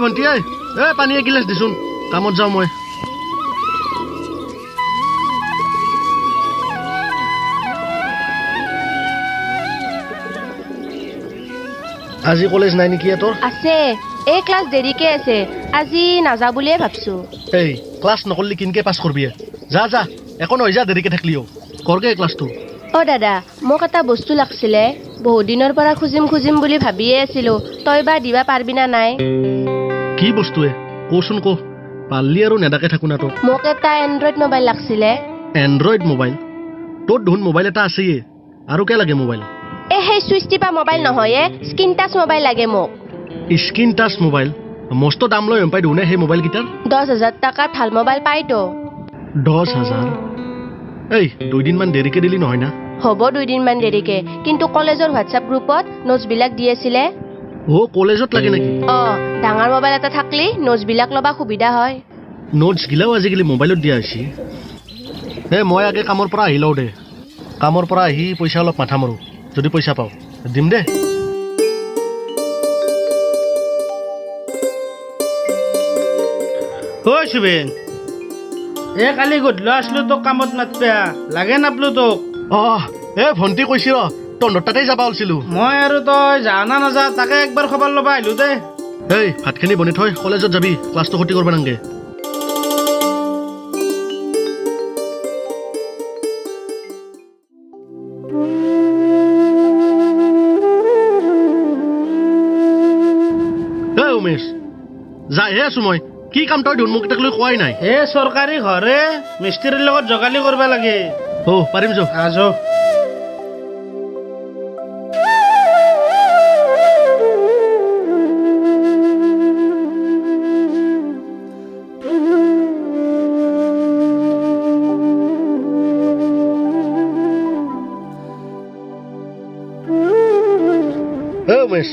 ভণ্টি ঐ পানী এগিলাচ দিছোন কামত যাওঁ মই আজি কলেজ নাই নেকি তোৰ আছে এই ক্লাছ দেৰিকে আছে আজি নাযা বুলিয়ে ভাবছো এই ক্লাছ নকৰলি কিনকে পাছ কৰবি যা যা একো নহয় যা দেৰিকে থাকলিও কৰগে ক্লাছটো অ দাদা মোক এটা বস্তু লাগছিলে বহুত দিনৰ পৰা খুজিম বুলি ভাবিয়ে আছিলো তই বা দিবা পাৰবি না নাই কি বস্তুৱে কচোন ক পাৰলি আৰু নেদাকে থাকো না তোক মোক এটা এণ্ড্ৰইড মোবাইল লাগছিলে এণ্ড্ৰইড মোবাইল তোৰ দেখোন মোবাইল এটা আছেই আৰু কে লাগে মোবাইল সেই চুইচ টিপা মোবাইল নহয় স্ক্ৰীন টাচ মোবাইল লাগে মোক স্ক্ৰীন টাচ মোবাইল মস্ত দাম লৈ পাই দিওঁ নে সেই মোবাইল কেইটাৰ 10,000 টকাৰ ভাল মোবাইল পাইতো 10,000 এই 2 দিনমান দেৰিকে দিলি নহয় না হ'ব 2 দিনমান দেৰিকে কিন্তু কলেজৰ হোৱাটছআপ গ্ৰুপত নোটছবিলাক দি আছিলে কলেজত লাগে নেকি ডাঙৰ মোবাইল এটা থাকলি নোটছবিলাক ল'বা সুবিধা হয় নোটছ গিলাও আজিকালি মোবাইলত দিয়া হৈছে মই আগে কামৰ পৰা আহি লওঁ দে কামৰ পৰা আহি পইচা অলপ মাথা মাৰোঁ যদি পইচা পাওঁ দিম দে ঐ সুবেন কালি গধূলি আছিলো তোক কামত মাতপা লাগে নাপলো তোক ভণ্টি কৈছি তহঁতৰ তাতেই যাবা ওলছিলো মই আৰু তই যা না নাযা তাকে একবাৰ খবৰ ল'বা আহিলো দে ভাতখিনি বনি থৈ কলেজত যাবি ক্লাছটো ক্ষতি কৰিব নাংগে উমেশ যাইহে আছো মই কি কাম তই মোক তাক লৈ কোৱাই নাই চৰকাৰী ঘৰে মিস্ত্ৰীৰ লগত জগালি কৰিব লাগে পাৰিম যো আজো উমেশ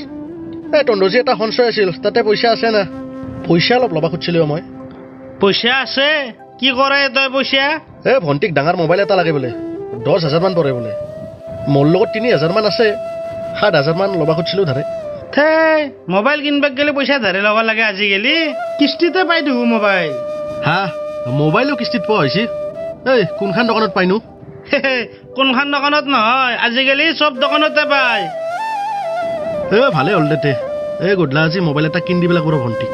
তহঁতৰ যি এটা সঞ্চয় আছিল তাতে পইচা আছে না পইচা অলপ ল'বা খুজিছিলো মই পইচা আছে কি কৰে তই পইচা ভণ্টিক ডাঙৰ মোবাইল এটা লাগে বোলে 10,000 মান পৰে বোলে মোৰ লগত 3,000 মান আছে 7,000 মান ল'বা খুজিছিলো ধাৰে মোবাইল কিনবাক গেলে পইচা ধাৰে ল'ব লাগে আজিকালি কিস্তিতে পাই দিওঁ মোবাইল মোবাইলো কিস্তিত পোৱা হৈছে কোনখন দোকানত পাইনো কোনখন দোকানত নহয় আজিকালি চব দোকানতে পায় ভালে হ'ল দে গধূলা আজি মোবাইল এটা কিন দিবলৈ কৰোঁ ভণ্টিক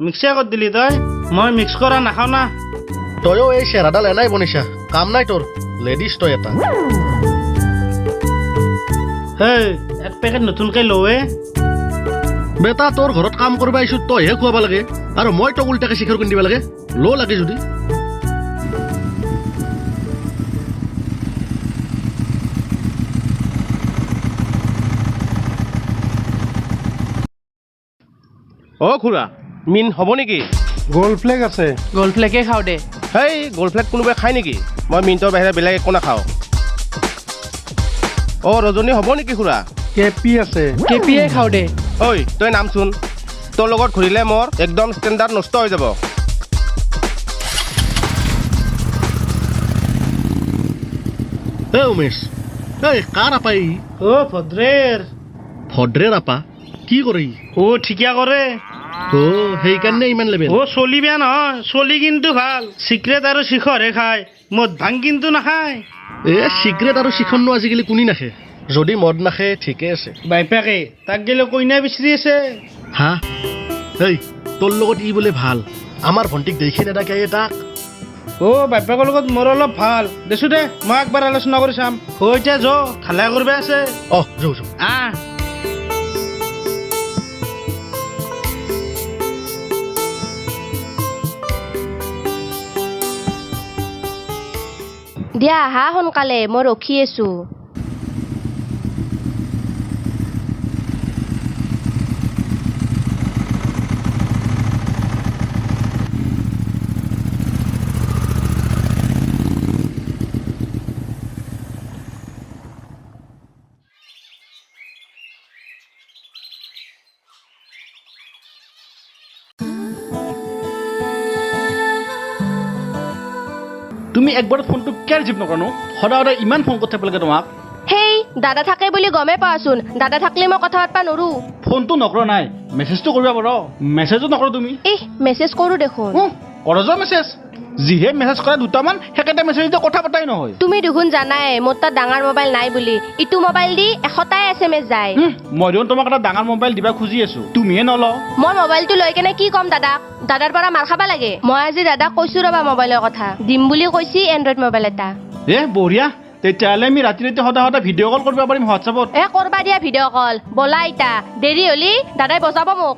মিক্সে কৰি দিলি তই মই মিক্স কৰা নাখাওঁ না তয়ো এই চেহেৰাডাল এনাই বনিছা কাম নাই তোৰ লেডিজ তই এটা এক পেকেট নতুনকৈ লওঁৱে বেটা তোৰ ঘৰত কাম কৰিব আহিছো তইহে খুৱাব লাগে আৰু মই তোক উল্টাকে শিখৰ কিনি দিব লাগে ল' লাগে যদি খুৰা মিন হ'ব নেকি গ'ল্ড ফ্লেগ আছে গ'ল্ড ফ্লেগে খাওঁ দে গ'ল্ড ফ্লেগ কোনোবাই খায় নেকি মই মিণ্টৰ বাহিৰে বেলেগ একো নাখাওঁ ৰজনী হ'ব নেকি খুৰা কেপি আছে কেপিয়ে খাওঁ দে তই নাম চোন তোৰ লগত ঘূৰিলে মোৰ একদম ষ্টেণ্ডাৰ্ড নষ্ট হৈ যাব উমেশ কাৰ আপা ভদ্ৰেৰ আপা কি কৰে ঠিকা কৰে সেইকাৰণে ইমান লেবেল চলি বেয়া নহয় চলি কিন্তু ভাল চিক্ৰেট আৰু শিখৰহে খায় মদ ভাং কিন্তু নাখায় চিক্ৰেট আৰু চিখৰনো আজিকালি কোনে নাখে যদি মদ নাখে ঠিকে আছে বাইপাকে তাক গেলে কইনা বিচাৰি আছে তোৰ লগত ই বোলে ভাল আমাৰ ভণ্টিক দেখি নেদাকে তাক বাইপাকৰ লগত মোৰ অলপ ভাল দেছো দে মই একবাৰ আলোচনা কৰি চাম এতিয়া খালা কৰিব আছে যৌ দিয়া আহা সোনকালে মই ৰখি আছো তুমি একবাৰ ফোনটো কিয় ৰিচিভ নকৰা সদায় ইমান ফোন কৰি থাকিব লাগে তোমাক দাদা থাকে বুলি গমে পাওঁচোন দাদা থাকিলে মই কথা পাতবা নৰো ফোনটো নকৰ নাই মেছেজটো কৰিব পাৰ মেছেজো নকৰ তুমি মেছেজ কৰোঁ দেখোন কৰ যে মেছেজ যিহে মেছেজ কৰা দুটামান সেকেটা মেছেজতে কথা পতাই নহয় তুমি দেখোন জানাই মোৰ তাত ডাঙৰ মোবাইল নাই বুলি ইটো মোবাইল দি 100টাই SMS যায় মই দেখোন তোমাক এটা ডাঙৰ মোবাইল দিবা খুজি আছো তুমিহে নল মই মোবাইলটো লৈ কেনে কি ক'ম দাদাৰ পৰা মাৰ খাবা লাগে মই আজি দাদাক কৈছো ৰবা মোবাইলৰ কথা দিম বুলি কৈছি এণ্ড্ৰইড মোবাইল এটা বঢ়িয়া তেতিয়াহ'লে আমি ৰাতি ৰাতি সদায় ভিডিঅ' কল কৰিব পাৰিম হোৱাটছএপত কৰবা দিয়া ভিডিঅ' কল ব'লা ইতা দেৰি হলি দাদাই বজাব মোক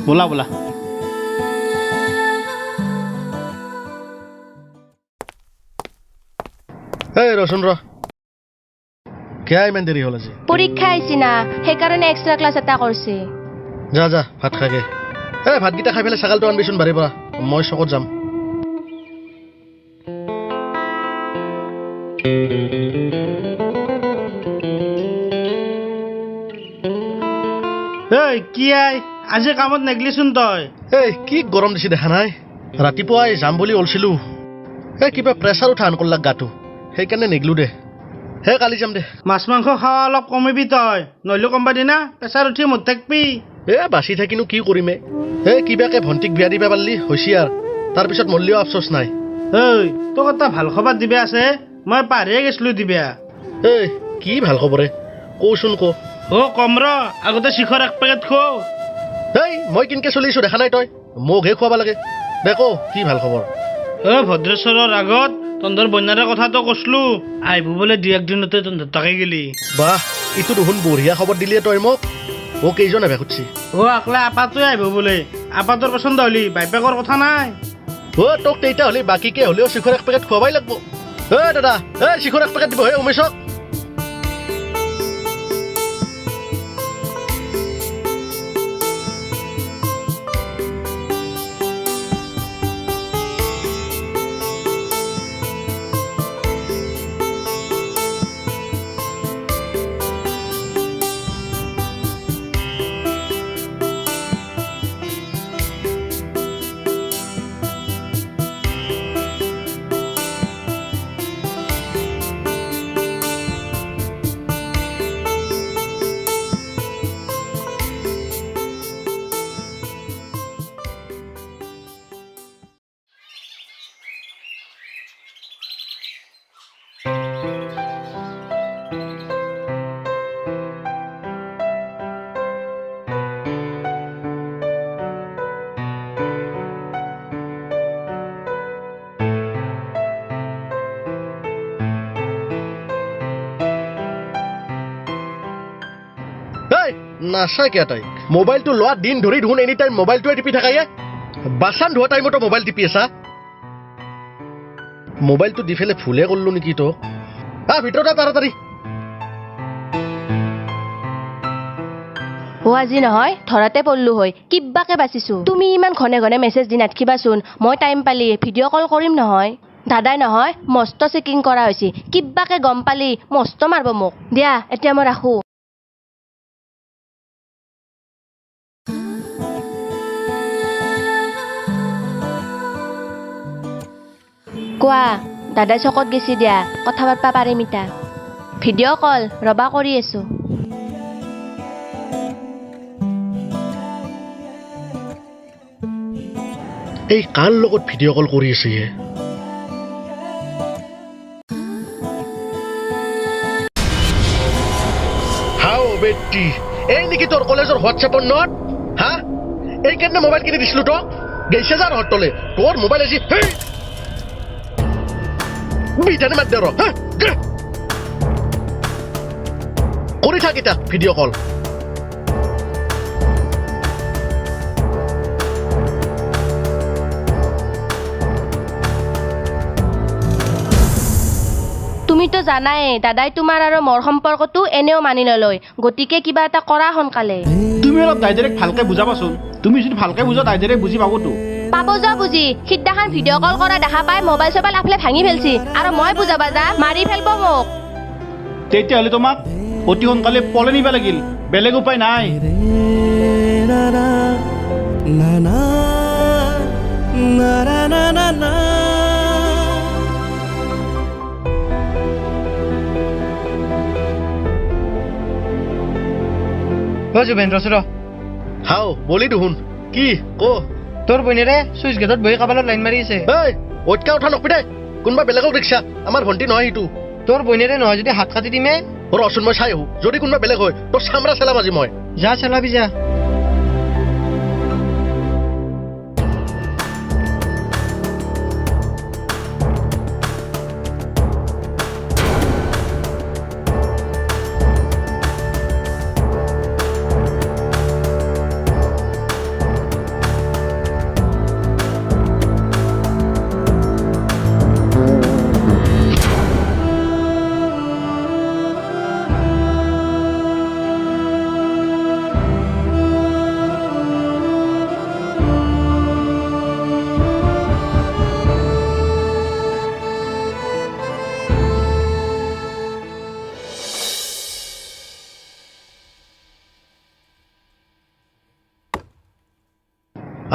ব'লা ব'লা ৰচোন ৰ কিয় ইমান দেৰি হ'ল আজি পৰীক্ষা আহিছি না সেইকাৰণে এক্সট্ৰা ক্লাছ এটা কৰিছে যা যা ভাত খাগে ভাতকেইটা খাই পেলাই ছাগালটো আনবিচোন বাৰীৰ পৰা মই চকত যাম কি আজি কামত নেগলিচোন তই কি গৰম দিছে দেখা নাই ৰাতিপুৱাই যাম বুলি ওলছিলো কিবা প্ৰেছাৰ উঠা আন কৰলাক গাটো সেইকাৰণে নেগলো দে কালি যাম দে মাছ মাংস খাৱা অলপ কমিবি তই নহ'লেও কমবা দি না প্ৰেছাৰ উঠি মত থাকবি বাচি থাকিনো কি কৰিমে কিবাকে ভণ্টিক বিয়া দিবা পাৰিলি হৈছি আৰু তাৰপিছত মল্লিও আফচোচ নাই তোক এটা ভাল খবৰ দিবা আছে মই পাহৰিয়ে গৈছিলো দিবা কি ভাল খবৰে কচোন ক কম ৰ আগতে শিখৰ এক পেকেট খো মই কেনেকে চলি আছো দেখা নাই তই মোকহে খুৱাব লাগে দে ক কি ভাল খবৰ ভদ্ৰেশ্বৰৰ আগত তন্দৰ বন্যাৰে কথাটো কৈছিলো আহিব বোলে 2-1 দিনতে তন্দৰ তাকে গেলি বাহ ইটো দেখোন বঢ়িয়া খবৰ দিলিয়ে তই মোক কেইজন আহিবা খুজিছি আকলা আপাটোৱে আহিব বোলে আপাটোৰ পচন্দ হলি বাইপেকৰ কথা নাই তোক কেইটা হলি বাকীকে হলেও শিখৰ এক পেকেট খুৱাবাই লাগব দাদা শিখৰ এক পেকেট দিব উমেশক নাচাই কিয় তাই মোবাইলটো লোৱা দিন ধৰি দেখোন এনি টাইম মোবাইলটোৱে টিপি থাকায়ে বাচন ধোৱা টাইমতো মোবাইল টিপি আছা মোবাইলটো দি ফেলে ভুলে কৰিলো নেকি তোক ভিতৰতে তাড়াতাড়ি আজি নহয় ধৰাতে পল্লো হয় কিবাকে বাচিছো তুমি ইমান ঘনে ঘনে মেছেজ দি নাথকিবাচোন মই টাইম পালি ভিডিঅ' কল কৰিম নহয় দাদাই নহয় মস্ত চেকিং কৰা হৈছে কিবাকে গম পালি মস্ত মাৰব মোক দিয়া এতিয়া মই ৰাখো কোৱা দাদাই চকত গেছি দিয়া কথা পাতবা পাৰিম ইতা ভিডিঅ' কল ৰবা কৰি আছো এই কাৰ লগত ভিডিঅ' কল কৰি আছে হাও বেটি এই নেকি তোৰ কলেজৰ হোৱাটছএপৰ নোট এইকাৰণে মোবাইল কিনি দিছিলো তোক গেইছে যাৰ হটলে তোৰ মোবাইল আজি বিধানে মাত দে কৰি থাক এতিয়া ভিডিঅ' কল তুমিতো জানাই দাদাই তোমাৰ আৰু মোৰ সম্পৰ্কটো এনেও মানি নলয় গতিকে কিবা এটা কৰা সোনকালে তুমি অলপ ডাইৰেক্ট ভালকে বুজাবাচোন তুমি যদি ভালকে বুজা ডাইৰেক্ট বুজি পাবতো পাব যা বুজি সিদিনাখন ভিডিঅ' কল কৰা দেখা পাই মোবাইল চবাইল আফলে ভাঙি ফেলছি আৰু মই বুজাবা যা মাৰি ফেলব মোক তেতিয়াহ'লে তোমাক অতি সোনকালে পলে নিব লাগিল বেলেগ উপায় নাই অ জুবেন ৰচৰ হাও বলি দেখোন কি ক তোৰ বইনেৰে চুইচ গেটত বহি কাবালত লাইন মাৰি আছে এই অতকা উঠা নকবি দে কোনোবা বেলেগক দেখিছা আমাৰ ভণ্টি নহয় এইটো তোৰ বইনেৰে নহয় যদি হাত কাটি দিমে ৰচোন মই চাই আহো যদি কোনোবা বেলেগ হয় তোৰ চামৰা চেলাম আজি মই যা চেলাবি যা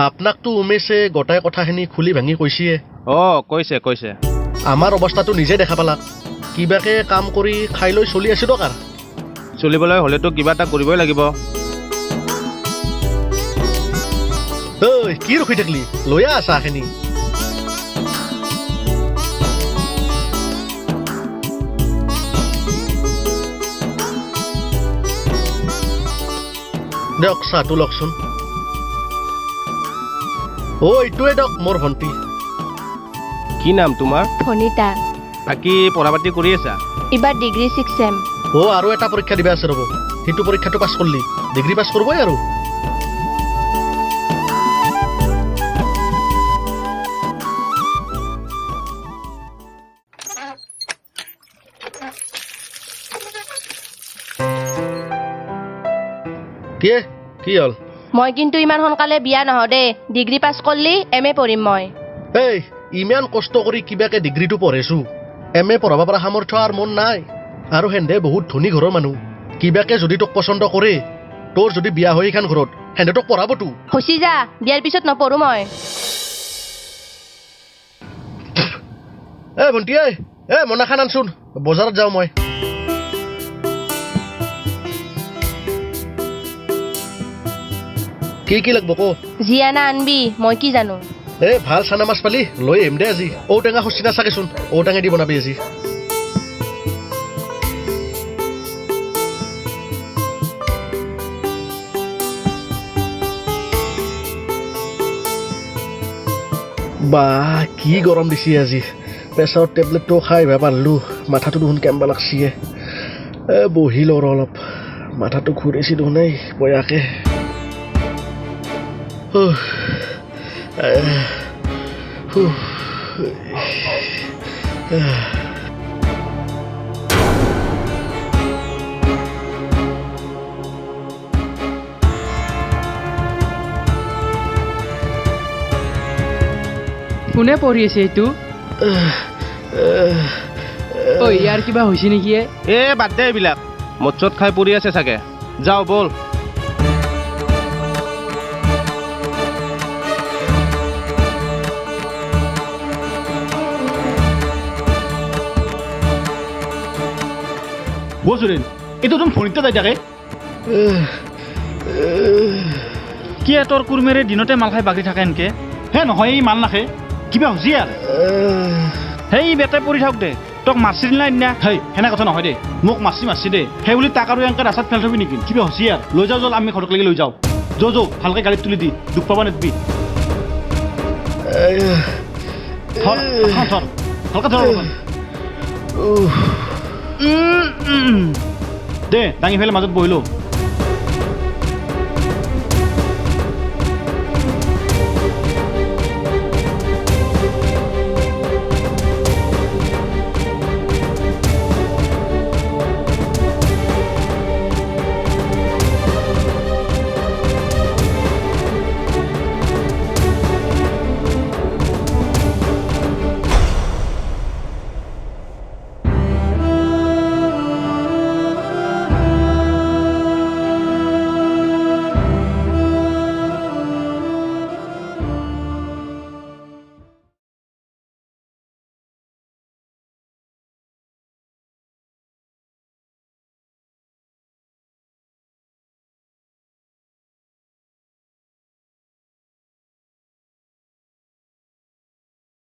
আপোনাকতো উমেশে গোটাই কথাখিনি খুলি ভাঙি কৈছিয়ে কৈছে কৈছে আমাৰ অৱস্থাটো নিজে দেখা পালাক কিবাকে কাম কৰি খাই লৈ চলি আছো দকাৰ চলিবলৈ হ'লেতো কিবা এটা কৰিবই লাগিব ঐ কি ৰখি থাকলি লৈ আহ চাহখিনি দিয়ক চাহটো লওকচোন এইটোৱে দিয়ক মোৰ ভণ্টি কি নাম তোমাৰ ফণিতা বাকী পঢ়া পাতি কৰি আছা এইবাৰ ডিগ্ৰী 6 ছেম আৰু এটা পৰীক্ষা দিবা আছে ৰ'ব সেইটো পৰীক্ষাটো পাছ কৰিলি ডিগ্ৰী পাছ কৰিবই আৰু কি হ'ল মই কিন্তু ইমান সোনকালে বিয়া নহওঁ দেই ডিগ্ৰী পাছ কৰিলি MA পঢ়িম মই এই ইমান কষ্ট কৰি কিবাকে ডিগ্ৰীটো পঢ়িছো MA পঢ়াব পৰা সামৰ্থ্য আৰু মন নাই আৰু হেন্দে বহুত ধনী ঘৰৰ মানুহ কিবাকে যদি তোক পচন্দ কৰে তোৰ যদি বিয়া হয় এইখন ঘৰত হেন্দে তোক পঢ়াবতো হচি যা বিয়াৰ পিছত নপঢ়ো মই ভণ্টি মনা খান আনচোন বজাৰত যাওঁ মই কি লাগব ক জিয়ানা আনবি মই কি জানো ভাল চানা মাছ পালি লৈ আহিম দে আজি ঔটেঙা খচি না চাগেচোন ঔটেঙা দি বনাবি আজি বা কি গৰম দিছে আজি প্ৰেছাৰৰ টেবলেটটো খাই ভা পাৰলো মাথাটো দেখোন কেম্বা লাগছিয়ে বহি লওঁ অলপ মাথাটো ঘূৰিছি দেখোন এই বয়াকে কোনে পঢ়ি আছে এইটো ইয়াৰ কিবা হৈছে নেকি বাদ দে এইবিলাক মদ চদ খাই পৰি আছে চাগে যাওঁ বল বজুৰেন এইটো তুমি ফোনিতে যাই থাকে কি তোৰ কুৰমেৰে দিনতে মাল খাই বাগৰি থাকে এনেকে হে নহয় এই মাল নাখে কিবা হৈছে আৰু সেই বেটাই পৰি থাক দে তোক মাছি দিলা দিনা হেই সেনে কথা নহয় দে মোক মাছি দে সেই বুলি তাক আৰু এনেকৈ ৰাস্তাত ফেল থবি নেকি কিবা হৈছে আৰু লৈ যাওঁ আমি ঘৰক লাগি লৈ যাওঁ যৌ ভালকৈ গাড়ীত তুলি দি দুখ পাব নেদবি থৰ ভালকৈ থৰ দে দাঙি ফেলে মাজত বহিলো